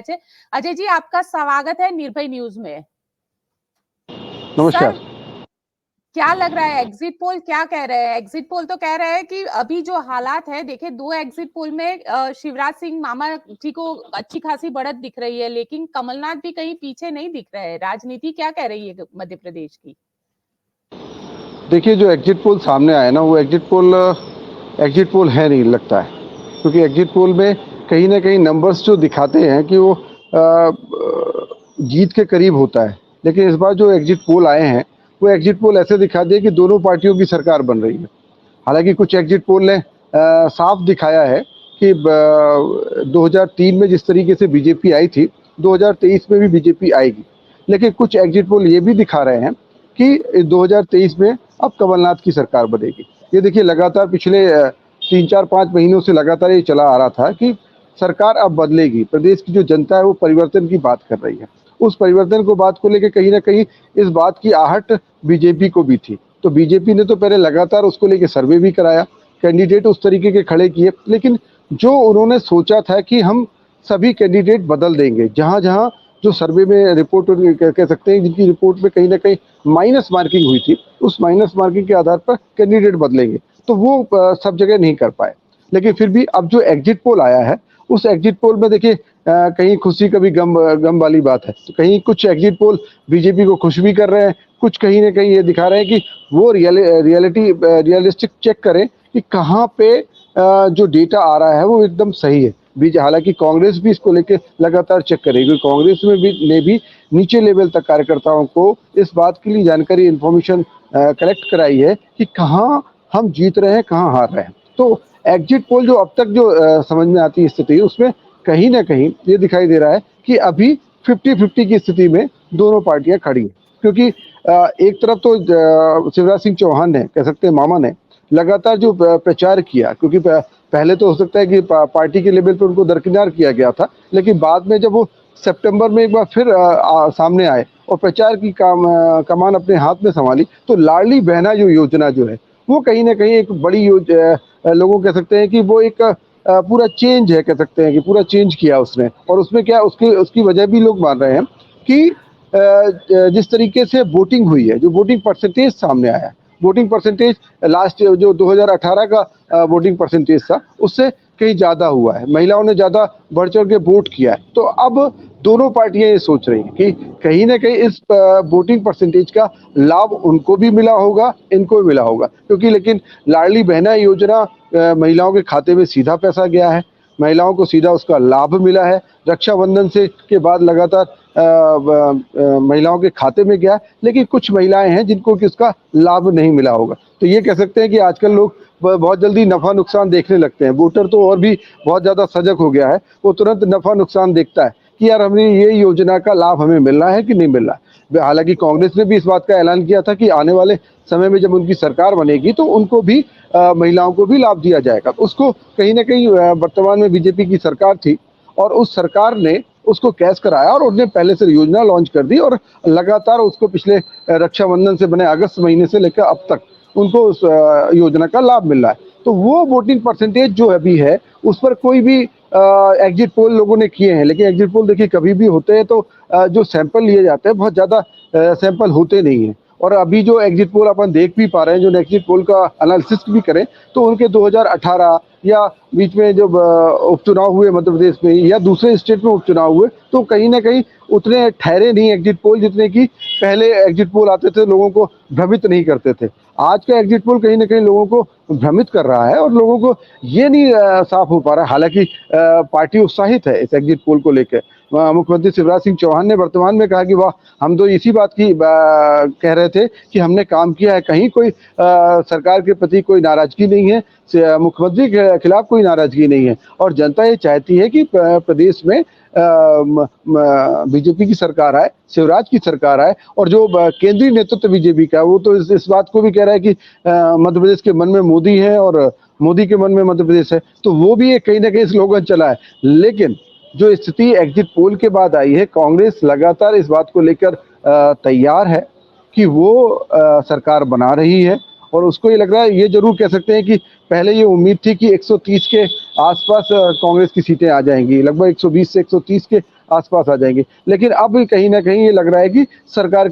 अजय जी, आपका स्वागत है निर्भय न्यूज में। नमस्कार। क्या लग रहा है, एग्जिट पोल क्या कह रहे हैं? एग्जिट पोल तो कह रहे हैं कि अभी जो हालात है, देखिए 2 एग्जिट पोल में शिवराज सिंह मामा जी को अच्छी खासी बढ़त दिख रही है, लेकिन कमलनाथ भी कहीं पीछे नहीं दिख रहे हैं। राजनीति क्या कह रही है मध्य प्रदेश की? देखिए, जो एग्जिट पोल सामने आया ना, वो एग्जिट पोल है नहीं लगता है, क्योंकि एग्जिट पोल में कहीं ना कहीं नंबर्स जो दिखाते हैं कि वो जीत के करीब होता है, लेकिन इस बार जो एग्जिट पोल आए हैं वो एग्जिट पोल ऐसे दिखा दिए कि दोनों पार्टियों की सरकार बन रही है। हालांकि कुछ एग्जिट पोल ने साफ दिखाया है कि 2003 में जिस तरीके से बीजेपी आई थी, 2023 में भी बीजेपी आएगी, लेकिन कुछ एग्जिट पोल ये भी दिखा रहे हैं कि 2023 में अब कमलनाथ की सरकार बनेगी। ये देखिए, लगातार पिछले 3-4-5 महीनों से लगातार ये चला आ रहा था कि सरकार अब बदलेगी, प्रदेश की जो जनता है वो परिवर्तन की बात कर रही है। उस परिवर्तन को बात को लेकर कहीं ना कहीं इस बात की आहट बीजेपी को भी थी, तो बीजेपी ने तो पहले लगातार उसको लेकर सर्वे भी कराया, कैंडिडेट उस तरीके के खड़े किए, लेकिन जो उन्होंने सोचा था कि हम सभी कैंडिडेट बदल देंगे, जहां जहां जो सर्वे में रिपोर्ट कह सकते हैं, जिनकी रिपोर्ट में कहीं ना कहीं माइनस मार्किंग हुई थी, उस माइनस मार्किंग के आधार पर कैंडिडेट बदलेंगे, तो वो सब जगह नहीं कर पाए। लेकिन फिर भी अब जो एग्जिट पोल आया है, उस एग्जिट पोल में देखिए कहीं खुशी कभी गम वाली बात है। तो कहीं कुछ एग्जिट पोल बीजेपी को खुश भी कर रहे हैं, कुछ कहीं ना कहीं ये दिखा रहे हैं कि वो रियलिस्टिक चेक करें कि कहाँ पे जो डेटा आ रहा है वो एकदम सही है। हालांकि कांग्रेस भी इसको लेकर लगातार चेक करेगी, क्योंकि कांग्रेस में भी नीचे लेवल तक कार्यकर्ताओं को इस बात के लिए जानकारी, इंफॉर्मेशन कलेक्ट कराई है कि कहाँ हम जीत रहे हैं, कहाँ हार रहे हैं। तो एग्जिट पोल जो अब तक जो समझ में आती स्थिति है, उसमें कहीं ना कहीं ये दिखाई दे रहा है कि अभी 50-50 की स्थिति में दोनों पार्टियां खड़ी हैं, क्योंकि एक तरफ तो शिवराज सिंह चौहान ने, कह सकते हैं मामा ने, लगातार जो प्रचार किया, क्योंकि पहले तो हो सकता है कि पार्टी के लेवल पर उनको दरकिनार किया गया था, लेकिन बाद में जब वो सितंबर में एक बार फिर सामने आए और प्रचार की कमान अपने हाथ में संभाली, तो लाडली बहना जो योजना जो है वो कहीं ना कहीं एक बड़ी लोगों कह सकते हैं कि वो एक पूरा चेंज है, कह सकते हैं कि पूरा चेंज किया उसने। और उसमें क्या उसकी वजह भी लोग मान रहे हैं कि जिस तरीके से वोटिंग हुई है, जो वोटिंग परसेंटेज सामने आया है, वोटिंग परसेंटेज लास्ट जो 2018 का वोटिंग परसेंटेज था उससे कहीं ज्यादा हुआ है, महिलाओं ने ज्यादा बढ़ चढ़ के वोट किया है। तो अब दोनों पार्टियां ये सोच रही हैं कि कहीं ना कहीं इस वोटिंग परसेंटेज का लाभ उनको भी मिला होगा, इनको भी मिला होगा, क्योंकि लेकिन लाडली बहना योजना महिलाओं के खाते में सीधा पैसा गया है, महिलाओं को सीधा उसका लाभ मिला है। रक्षाबंधन से के बाद लगातार महिलाओं के खाते में गया, लेकिन कुछ महिलाएं हैं जिनको कि उसका लाभ नहीं मिला होगा। तो ये कह सकते हैं कि आजकल लोग बहुत जल्दी नफा नुकसान देखने लगते हैं। वोटर तो और भी बहुत ज्यादा सजग हो गया है, वो तुरंत नफा नुकसान देखता है कि यार हमें ये योजना का लाभ हमें मिल रहा है कि नहीं मिल रहा है। हालांकि कांग्रेस ने भी इस बात का ऐलान किया था कि आने वाले समय में जब उनकी सरकार बनेगी तो उनको भी महिलाओं को भी लाभ दिया जाएगा। उसको कहीं ना कहीं वर्तमान में बीजेपी की सरकार थी और उस सरकार ने उसको कैश कराया और उन्होंने पहले से योजना लॉन्च कर दी और लगातार उसको पिछले रक्षाबंधन से बने अगस्त महीने से लेकर अब तक उनको उस योजना का लाभ मिल रहा है। तो वो वोटिंग परसेंटेज जो अभी है उस पर कोई भी एग्जिट पोल लोगों ने किए हैं, लेकिन एग्जिट पोल देखिए कभी भी होते हैं तो जो सैंपल लिए जाते हैं बहुत ज्यादा सैंपल होते नहीं हैं। और अभी जो एग्जिट पोल अपन देख भी पा रहे हैं, जो एग्जिट पोल का एनालिसिस भी करें तो उनके 2018 या बीच में जब उपचुनाव हुए मध्य प्रदेश में या दूसरे स्टेट में उपचुनाव हुए, तो कहीं ना कहीं उतने ठहरे नहीं एग्जिट पोल जितने कि पहले एग्जिट पोल आते थे, लोगों को भ्रमित नहीं करते थे। आज का एग्जिट पोल कहीं ना कहीं लोगों को भ्रमित कर रहा है और लोगों को ये नहीं साफ हो पा रहा है। हालांकि पार्टी उत्साहित है इस एग्जिट पोल को लेकर। मुख्यमंत्री शिवराज सिंह चौहान ने वर्तमान में कहा कि वाह, हम तो इसी बात की कह रहे थे कि हमने काम किया है, कहीं कोई सरकार के प्रति कोई नाराजगी नहीं है, मुख्यमंत्री के खिलाफ कोई नाराजगी नहीं है और जनता ये चाहती है कि प्रदेश में बीजेपी की सरकार आए, शिवराज की सरकार आए। और जो केंद्रीय नेतृत्व बीजेपी का वो तो इस बात को भी कह रहा है कि मध्य प्रदेश के मन में मोदी है और मोदी के मन में मध्य प्रदेश है, तो वो भी एक कहीं ना कहीं स्लोगन चला है। लेकिन जो स्थिति एग्जिट पोल के बाद आई है, कांग्रेस लगातार इस बात को लेकर तैयार है कि वो सरकार बना रही है और उसको ये लग रहा है, ये जरूर कह सकते हैं कि पहले ये उम्मीद थी कि 130 के आसपास कांग्रेस की सीटें आ जाएंगी, लगभग 120 से 130 के आसपास आ जाएंगी। लेकिन अब कहीं ना कहीं ये लग रहा है कि सरकार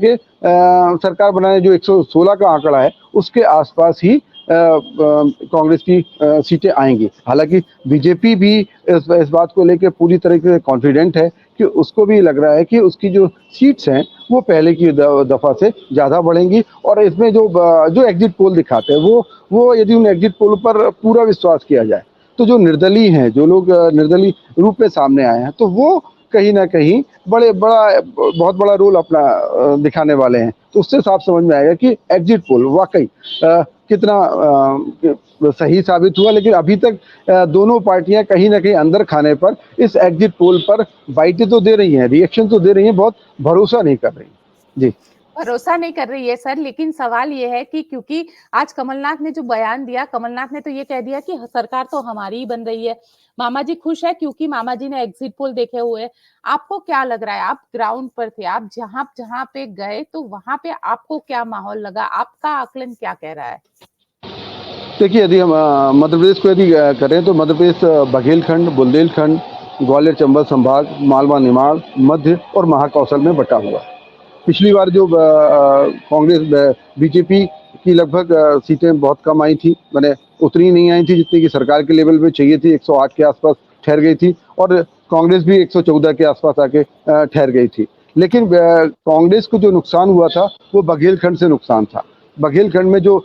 बनाने जो 116 का आंकड़ा है उसके आसपास ही कांग्रेस की सीटें आएंगी। हालांकि बीजेपी भी इस बात को लेकर पूरी तरीके से कॉन्फिडेंट है कि उसको भी लग रहा है कि उसकी जो सीट्स हैं वो पहले की दफा से ज्यादा बढ़ेंगी। और इसमें जो एग्जिट पोल दिखाते हैं वो यदि उन एग्जिट पोल पर पूरा विश्वास किया जाए तो जो निर्दलीय हैं, जो लोग निर्दलीय रूप में सामने आए हैं, तो वो कहीं ना कहीं बहुत बड़ा रोल अपना दिखाने वाले हैं। तो उससे साफ समझ में आएगा कि एग्जिट पोल वाकई कितना सही साबित हुआ। लेकिन अभी तक दोनों पार्टियां कहीं ना कहीं अंदर खाने पर इस एग्जिट पोल पर बाइटें तो दे रही हैं, रिएक्शन तो दे रही हैं, बहुत भरोसा नहीं कर रही। जी, भरोसा नहीं कर रही है सर, लेकिन सवाल ये है कि क्योंकि आज कमलनाथ ने जो बयान दिया, कमलनाथ ने तो ये कह दिया कि सरकार तो हमारी ही बन रही है। मामा जी खुश है क्योंकि मामा जी ने एग्जिट पोल देखे हुए हैं। आपको क्या लग रहा है, आप ग्राउंड पर थे, आप जहां जहां पे गए तो वहां पे आपको क्या माहौल लगा, आपका आकलन क्या कह रहा है? देखिए, यदि हम मध्य प्रदेश को यदि करें तो मध्य प्रदेश बघेलखंड, बुंदेलखंड, ग्वालियर चंबल संभाग, मालवा निमाड़, मध्य और महाकौशल में बटा हुआ है। पिछली बार जो कांग्रेस बीजेपी की लगभग सीटें बहुत कम आई थी, मैंने उतनी नहीं आई थी जितनी कि सरकार के लेवल पे चाहिए थी, 108 के आसपास ठहर गई थी। और कांग्रेस भी 114 के आसपास आके ठहर गई थी। लेकिन कांग्रेस को जो नुकसान हुआ था वो बघेलखंड से नुकसान था। बघेलखंड में जो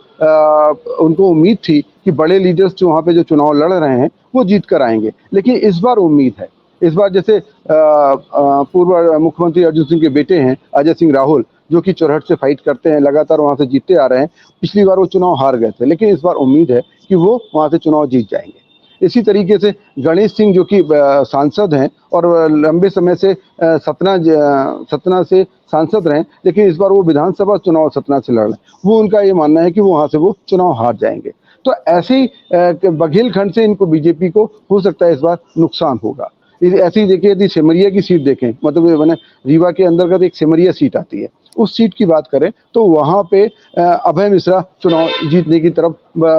उनको उम्मीद थी कि बड़े लीडर्स जो वहाँ पे जो चुनाव लड़ रहे हैं वो जीत कर आएंगे। लेकिन इस बार उम्मीद है, इस बार जैसे पूर्व मुख्यमंत्री अर्जुन सिंह के बेटे हैं अजय सिंह राहुल, जो कि चुरहट से फाइट करते हैं, लगातार वहां से जीतते आ रहे हैं। पिछली बार वो चुनाव हार गए थे, लेकिन इस बार उम्मीद है कि वो वहां से चुनाव जीत जाएंगे। इसी तरीके से गणेश सिंह जो कि सांसद हैं और लंबे समय से सतना से सांसद रहे, लेकिन इस बार वो विधानसभा चुनाव सतना से लड़ रहे हैं, वो उनका ये मानना है कि वो वहां से वो चुनाव हार जाएंगे। तो ऐसे ही बघेलखंड से इनको बीजेपी को हो सकता है इस बार नुकसान होगा। ऐसे ही देखिए, यदि सिमरिया की सीट देखें, मतलब मैंने रीवा के अंतर्गत एक सिमरिया सीट आती है, उस सीट की बात करें तो वहां पे अभय मिश्रा चुनाव जीतने की तरफ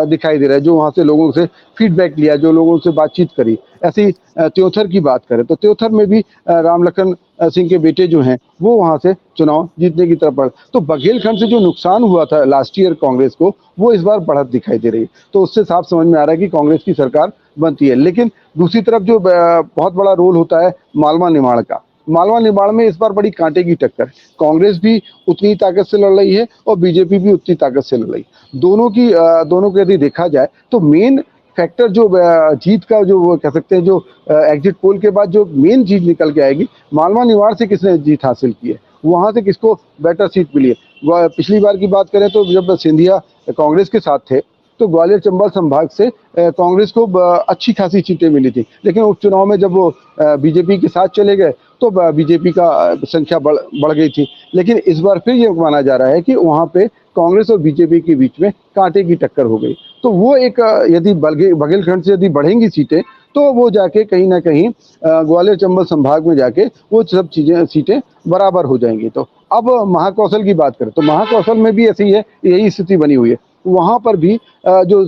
दिखाई दे रहा है, जो वहां से लोगों से फीडबैक लिया, जो लोगों से बातचीत करी। ऐसे ही त्योथर की बात करें तो त्योथर में भी राम लखन सिंह के बेटे जो हैं वो वहां से चुनाव जीतने की तरफ बढ़। तो बघेलखंड से जो नुकसान हुआ था लास्ट ईयर कांग्रेस को, वो इस बार बढ़त दिखाई दे रही है। तो उससे साफ समझ में आ रहा है कि कांग्रेस की सरकार बनती है। लेकिन दूसरी तरफ जो बहुत बड़ा रोल होता है मालवा निमाड़ का, मालवा निमाड़ में इस बार बड़ी कांटे की टक्कर। कांग्रेस भी उतनी ताकत से लड़ रही है और बीजेपी भी उतनी ताकत से लड़ रही है। दोनों को यदि देखा जाए तो मेन फैक्टर जो जीत का जो वो कह सकते हैं, जो एग्जिट पोल के बाद जो मेन जीत निकल के आएगी, मालवा निमाड़ से किसने जीत हासिल की है, वहां से किसको बेटर सीट मिली है। पिछली बार की बात करें तो जब सिंधिया कांग्रेस के साथ थे तो ग्वालियर चंबल संभाग से कांग्रेस को अच्छी खासी सीटें मिली थी। लेकिन उपचुनाव में जब वो बीजेपी के साथ चले गए तो बीजेपी का संख्या बढ़ गई थी। लेकिन इस बार फिर ये माना जा रहा है कि वहां पे कांग्रेस और बीजेपी के बीच में कांटे की टक्कर हो गई। तो वो एक यदि बघेलखंड से यदि बढ़ेंगी सीटें तो वो जाके कहीं ना कहीं ग्वालियर चंबल संभाग में जाके वो सब सीटें बराबर हो जाएंगी। तो अब महाकौशल की बात करें तो महाकौशल में भी ऐसी है, यही स्थिति बनी हुई है। वहां पर भी जो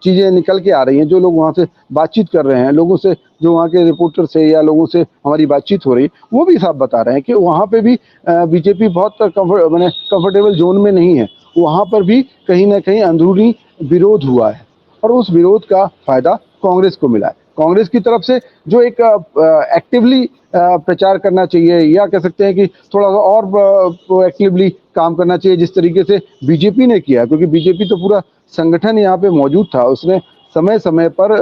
चीजें निकल के आ रही हैं, जो लोग वहां से बातचीत कर रहे हैं, लोगों से, जो वहाँ के रिपोर्टर से या लोगों से हमारी बातचीत हो रही है, वो भी साफ बता रहे हैं कि वहां पे भी बीजेपी बहुत कंफर्टेबल जोन में नहीं है। वहां पर भी कहीं ना कहीं अंदरूनी विरोध हुआ है और उस विरोध का फायदा कांग्रेस को मिला है। कांग्रेस की तरफ से जो एक एक्टिवली प्रचार करना चाहिए, या कह सकते हैं कि थोड़ा सा और प्रोएक्टिवली काम करना चाहिए जिस तरीके से बीजेपी ने किया, क्योंकि बीजेपी तो पूरा संगठन यहाँ पे मौजूद था, उसने समय समय पर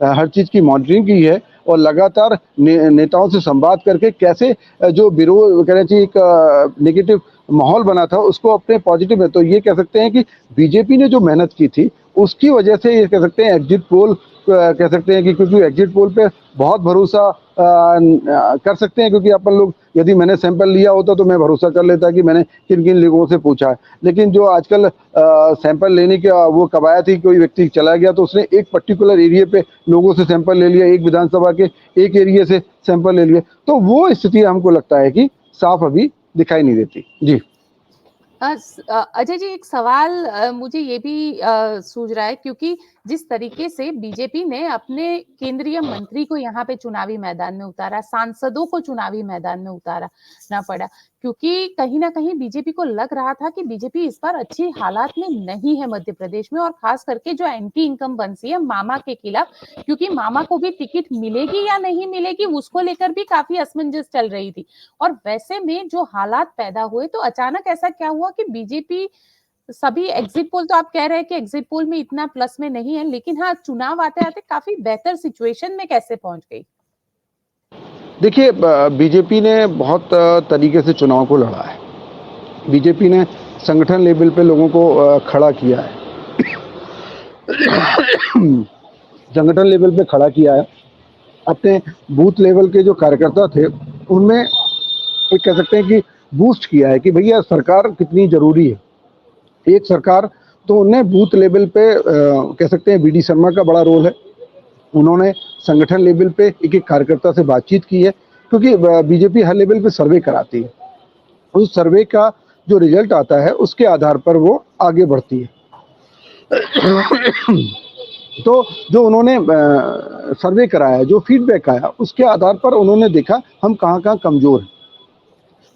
हर चीज की मॉनिटरिंग की है और लगातार नेताओं से संवाद करके कैसे जो विरोध कहना चाहिए एक नेगेटिव माहौल बना था उसको अपने पॉजिटिव में। तो ये कह सकते हैं कि बीजेपी ने जो मेहनत की थी उसकी वजह से ये कह सकते हैं एग्जिट पोल कह सकते हैं कि, क्योंकि एग्जिट पोल पे बहुत भरोसा कर सकते हैं, क्योंकि अपन लोग, यदि मैंने सैंपल लिया होता तो मैं भरोसा कर लेता कि मैंने किन किन लोगों से पूछा है। लेकिन जो आजकल सैंपल लेने का वो कवायद थी, कोई व्यक्ति चला गया तो उसने एक पर्टिकुलर एरिया पे लोगों से सैंपल ले लिया, एक विधानसभा के एक एरिया से सैंपल ले लिए, तो वो स्थिति हमको लगता है कि साफ अभी दिखाई नहीं देती। जी, अजय जी, एक सवाल मुझे ये भी सूझ रहा है, क्योंकि जिस तरीके से बीजेपी ने अपने केंद्रीय मंत्री को यहाँ पे चुनावी मैदान में उतारा, सांसदों को चुनावी मैदान में उतारा ना पड़ा, क्योंकि कहीं ना कहीं बीजेपी को लग रहा था कि बीजेपी इस बार अच्छी हालात में नहीं है मध्य प्रदेश में, और खास करके जो एंटी इनकम्बेंसी है मामा के खिलाफ, क्योंकि मामा को भी टिकट मिलेगी या नहीं मिलेगी उसको लेकर भी काफी असमंजस चल रही थी। और वैसे में जो हालात पैदा हुए, तो अचानक ऐसा क्या हुआ कि बीजेपी, सभी एग्जिट पोल तो आप कह रहे हैं कि एग्जिट पोल में इतना प्लस में नहीं है, लेकिन हाँ, चुनाव आते आते काफी बेहतर सिचुएशन में कैसे पहुंच गई? देखिए, बीजेपी ने बहुत तरीके से चुनाव को लड़ा है। बीजेपी ने संगठन लेवल पे लोगों को खड़ा किया है। संगठन लेवल पे खड़ा किया है। अपने बूथ लेवल के जो कार्यकर्ता थे उनमें एक कह सकते हैं कि बूस्ट किया है कि भैया सरकार कितनी जरूरी है। एक सरकार तो उन्हें बूथ लेवल पे कह सकते हैं बीडी शर्मा का बड़ा रोल है। उन्होंने संगठन लेवल पे एक एक कार्यकर्ता से बातचीत की है, क्योंकि बीजेपी हर लेवल पे सर्वे कराती है। उस सर्वे का जो रिजल्ट आता है उसके आधार पर वो आगे बढ़ती है। तो जो उन्होंने सर्वे कराया, जो फीडबैक आया, उसके आधार पर उन्होंने देखा हम कहाँ कहाँ कमज़ोर हैं।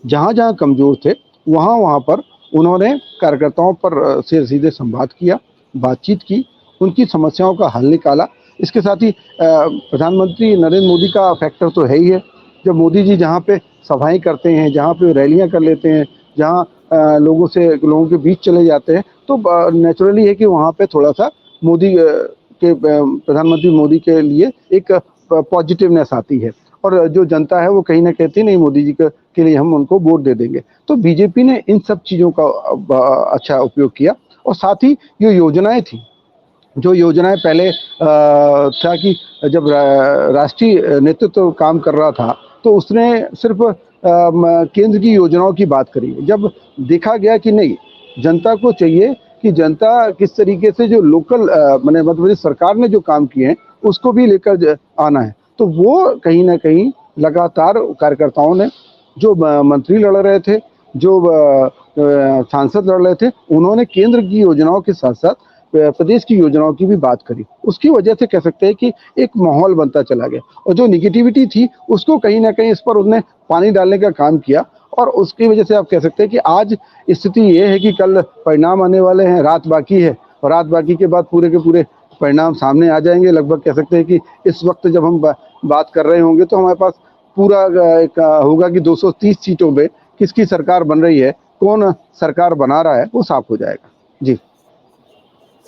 जहाँ जहाँ कमज़ोर थे वहाँ वहाँ पर उन्होंने कार्यकर्ताओं पर से सीधे संवाद किया, बातचीत की, उनकी समस्याओं का हल निकाला। इसके साथ ही प्रधानमंत्री नरेंद्र मोदी का फैक्टर तो है ही है। जब मोदी जी जहाँ पे सभाएं करते हैं, जहाँ पे रैलियां कर लेते हैं, जहाँ लोगों के बीच चले जाते हैं, तो नेचुरली है कि वहाँ पे थोड़ा सा मोदी के प्रधानमंत्री मोदी के लिए एक पॉजिटिवनेस आती है, और जो जनता है वो कहीं ना कहती नहीं मोदी जी के लिए हम उनको वोट दे देंगे। तो बीजेपी ने इन सब चीज़ों का अच्छा उपयोग किया। और साथ ही ये योजनाएं थी, जो योजनाएं पहले था कि जब राष्ट्रीय नेतृत्व काम कर रहा था तो उसने सिर्फ केंद्र की योजनाओं की बात करी। जब देखा गया कि नहीं, जनता को चाहिए कि जनता किस तरीके से जो लोकल मैंने मध्य प्रदेश सरकार ने जो काम किए हैं उसको भी लेकर आना है, तो वो कहीं ना कहीं लगातार कार्यकर्ताओं ने, जो मंत्री लड़ रहे थे, जो सांसद लड़ रहे थे, उन्होंने केंद्र की योजनाओं के साथ साथ प्रदेश की योजनाओं की भी बात करी। उसकी वजह से कह सकते हैं कि एक माहौल बनता चला गया, और जो निगेटिविटी थी उसको कहीं ना कहीं इस पर उन्होंने पानी डालने का काम किया। और उसकी वजह से आप कह सकते हैं कि आज स्थिति ये है कि कल परिणाम आने वाले हैं, रात बाकी है, और रात बाकी के बाद पूरे के पूरे परिणाम सामने आ जाएंगे। लगभग कह सकते हैं कि इस वक्त जब हम बात कर रहे होंगे तो हमारे पास पूरा एक होगा कि 230 सीटों पे किसकी सरकार बन रही है, कौन सरकार बना रहा है, वो साफ हो जाएगा। जी,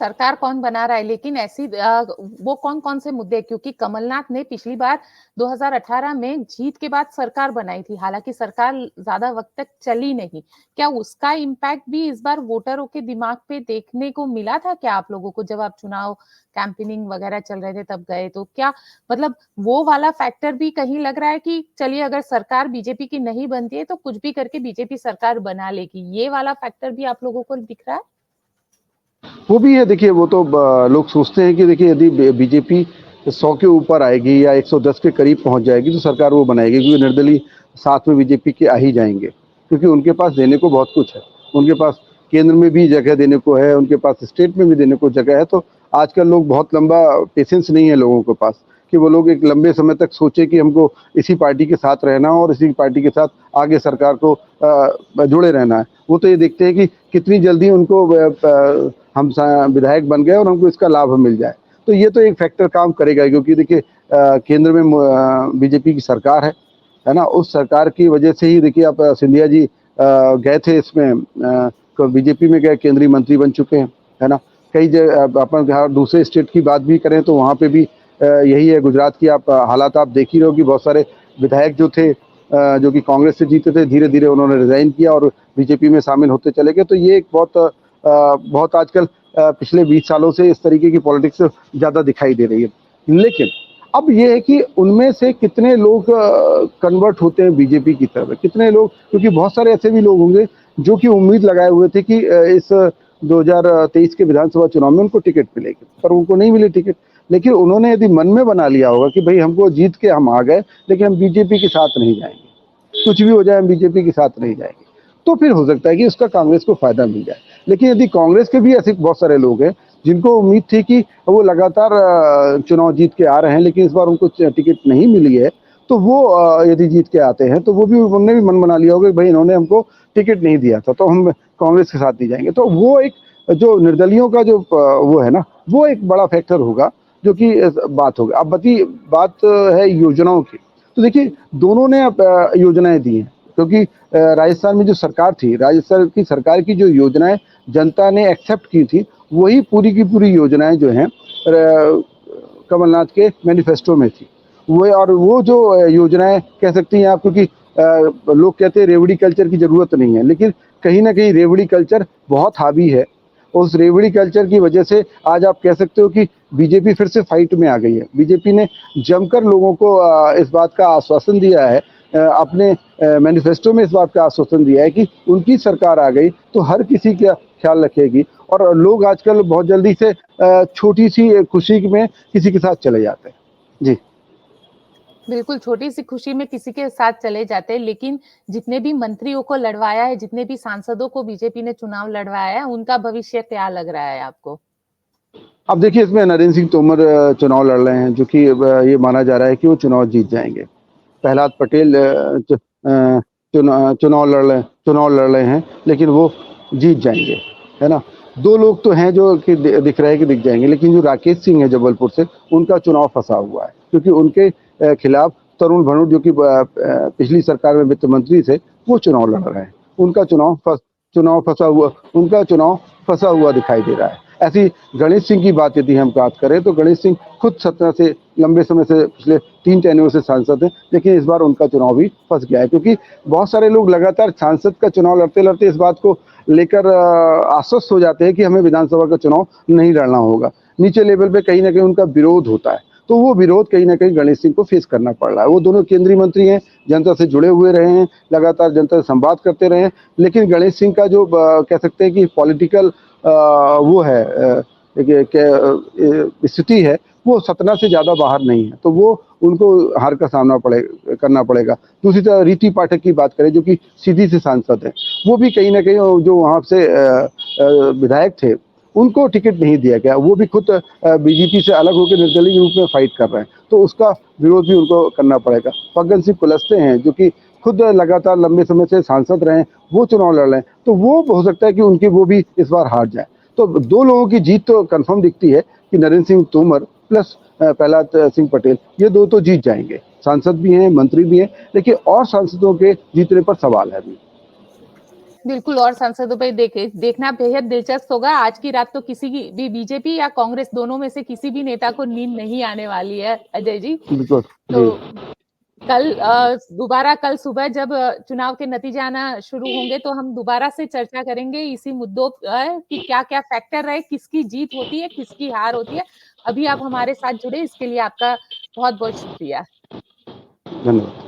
सरकार कौन बना रहा है, लेकिन ऐसी वो कौन कौन से मुद्दे, क्योंकि कमलनाथ ने पिछली बार 2018 में जीत के बाद सरकार बनाई थी, हालांकि सरकार ज्यादा वक्त तक चली नहीं। क्या उसका इम्पैक्ट भी इस बार वोटरों के दिमाग पे देखने को मिला था क्या आप लोगों को, जब आप चुनाव कैंपेनिंग वगैरह चल रहे थे तब गए, तो क्या मतलब वो वाला फैक्टर भी कहीं लग रहा है कि चलिए अगर सरकार बीजेपी की नहीं बनती है तो कुछ भी करके बीजेपी सरकार बना लेगी, ये वाला फैक्टर भी आप लोगों को दिख रहा है? वो भी है। देखिए, वो तो लोग सोचते हैं कि देखिए यदि बीजेपी 100 के ऊपर आएगी या 110 के करीब पहुंच जाएगी तो सरकार वो बनाएगी, क्योंकि निर्दलीय साथ में बीजेपी के आ ही जाएंगे, क्योंकि उनके पास देने को बहुत कुछ है। उनके पास केंद्र में भी जगह देने को है, उनके पास स्टेट में भी देने को जगह है। तो आजकल लोग बहुत लंबा पेशेंस नहीं है लोगों के पास कि वो लोग एक लंबे समय तक सोचे कि हमको इसी पार्टी के साथ रहना और इसी पार्टी के साथ आगे सरकार को जुड़े रहना है। वो तो ये देखते हैं कि कितनी जल्दी उनको हम विधायक बन गए और हमको इसका लाभ मिल जाए। तो ये तो एक फैक्टर काम करेगा, क्योंकि देखिए केंद्र में बीजेपी की सरकार है ना। उस सरकार की वजह से ही देखिए आप सिंधिया जी गए थे इसमें, बीजेपी में गए, केंद्रीय मंत्री बन चुके हैं, है ना। कई जगह अपन दूसरे स्टेट की बात भी करें तो वहाँ पे भी यही है। गुजरात की आप हालात आप देख ही रहे हो कि बहुत सारे विधायक जो थे जो कि कांग्रेस से जीते थे, धीरे धीरे उन्होंने रिजाइन किया और बीजेपी में शामिल होते चले गए। तो ये एक बहुत आजकल पिछले 20 सालों से इस तरीके की पॉलिटिक्स ज़्यादा दिखाई दे रही है। लेकिन अब ये है कि उनमें से कितने लोग कन्वर्ट होते हैं बीजेपी की तरफ, कितने लोग, क्योंकि बहुत सारे ऐसे भी लोग होंगे जो कि उम्मीद लगाए हुए थे कि इस 2023 के विधानसभा चुनाव में उनको टिकट मिलेगी, पर उनको नहीं मिली टिकट। लेकिन उन्होंने यदि मन में बना लिया होगा कि भाई हमको जीत के हम आ गए, लेकिन हम बीजेपी के साथ नहीं जाएंगे, कुछ भी हो जाए हम बीजेपी के साथ नहीं जाएंगे, तो फिर हो सकता है कि उसका कांग्रेस को फायदा मिल जाए। लेकिन यदि कांग्रेस के भी ऐसे बहुत सारे लोग हैं जिनको उम्मीद थी कि वो लगातार चुनाव जीत के आ रहे हैं, लेकिन इस बार उनको टिकट नहीं मिली है, तो वो यदि जीत के आते हैं तो वो भी, उन्होंने भी मन बना लिया होगा कि भाई इन्होंने हमको टिकट नहीं दिया था तो हम कांग्रेस के साथ नहीं जाएंगे। तो वो एक जो निर्दलियों का जो वो है ना, वो एक बड़ा फैक्टर होगा जो कि बात होगी। अब बात है योजनाओं की। तो देखिए दोनों ने अब योजनाएं दी हैं, क्योंकि राजस्थान में जो सरकार थी, राजस्थान की सरकार की जो योजनाएं जनता ने एक्सेप्ट की थी, वही पूरी की पूरी योजनाएं जो हैं कमलनाथ के मैनिफेस्टो में थी। वो जो योजनाएं कह सकती हैं आप, क्योंकि लोग कहते हैं रेवड़ी कल्चर की जरूरत नहीं है, लेकिन कहीं ना कहीं रेवड़ी कल्चर बहुत हावी है। उस रेवड़ी कल्चर की वजह से आज आप कह सकते हो कि बीजेपी फिर से फाइट में आ गई है। बीजेपी ने जमकर लोगों को इस बात का आश्वासन दिया है, अपने मैनिफेस्टो में इस बात का आश्वासन दिया है कि उनकी सरकार आ गई तो हर किसी का ख्याल रखेगी। और लोग आजकल बहुत जल्दी से छोटी सी खुशी में किसी के साथ चले जाते हैं। जी बिल्कुल, छोटी सी खुशी में किसी के साथ चले जाते हैं, लेकिन जितने भी मंत्रियों को लड़वाया है, जितने भी सांसदों को बीजेपी ने चुनाव लड़वाया है, उनका भविष्य क्या लग रहा है आपको? अब देखिए इसमें नरेंद्र सिंह तोमर चुनाव लड़ रहे हैं, जो कि ये माना जा रहा है कि वो चुनाव जीत जाएंगे। प्रहलाद पटेल चुनाव लड़ रहे हैं, लेकिन वो जीत जाएंगे, है ना। दो लोग तो हैं जो कि दिख रहे हैं कि दिख जाएंगे, लेकिन जो राकेश सिंह है जबलपुर से, उनका चुनाव फंसा हुआ है, क्योंकि उनके खिलाफ तरुण भनोट, जो कि पिछली सरकार में वित्त मंत्री थे, वो चुनाव लड़ रहे हैं। उनका चुनाव फंसा हुआ दिखाई दे रहा है। ऐसी गणेश सिंह की बात यदि हम बात करें तो गणेश सिंह खुद सतना से लंबे समय से, पिछले 3 टेन्योर से सांसद हैं, लेकिन इस बार उनका चुनाव भी फंस गया है, क्योंकि बहुत सारे लोग लगातार सांसद का चुनाव लड़ते लड़ते इस बात को लेकर आश्वस्त हो जाते हैं कि हमें विधानसभा का चुनाव नहीं लड़ना होगा। नीचे लेवल पे कहीं ना कहीं उनका विरोध होता है, तो वो विरोध कहीं ना कहीं गणेश सिंह को फेस करना पड़ रहा है। वो दोनों केंद्रीय मंत्री हैं, जनता से जुड़े हुए रहे हैं, लगातार जनता से संवाद करते रहे हैं, लेकिन गणेश सिंह का जो कह सकते हैं कि पॉलिटिकल वो है स्थिति है, वो सतना से ज्यादा बाहर नहीं है, तो वो उनको हार का सामना करना पड़ेगा। दूसरी तरफ रीति पाठक की बात करें, जो कि सीधी से सांसद है, वो भी कहीं ना कहीं जो वहां से विधायक थे, उनको टिकट नहीं दिया गया। वो भी खुद बीजेपी से अलग होकर निर्दलीय के रूप में फाइट कर रहे हैं, तो उसका विरोध भी उनको करना पड़ेगा। फग्गन सिंह कुलस्ते हैं, जो कि खुद लगातार लंबे समय से सांसद रहे हैं, वो चुनाव लड़ रहे हैं, तो वो हो सकता है कि उनकी वो भी इस बार हार जाए। तो दो लोगों की जीत तो कंफर्म दिखती है कि नरेंद्र सिंह तोमर प्लस प्रहलाद सिंह पटेल, ये दो तो जीत जाएंगे। सांसद भी हैं, मंत्री भी हैं, लेकिन और सांसदों के जीतने पर सवाल है अभी। बिल्कुल, और सांसदों पे देखना बेहद दिलचस्प होगा। आज की रात तो किसी की भी बीजेपी या कांग्रेस, दोनों में से किसी भी नेता को नींद नहीं आने वाली है, अजय जी। बिल्कुल तो जी। कल दोबारा कल सुबह जब चुनाव के नतीजे आना शुरू होंगे, तो हम दोबारा से चर्चा करेंगे इसी मुद्दों पर कि क्या-क्या फैक्टर रहे, किसकी जीत होती है, किसकी हार होती है। अभी आप हमारे साथ जुड़े, इसके लिए आपका बहुत-बहुत शुक्रिया। धन्यवाद।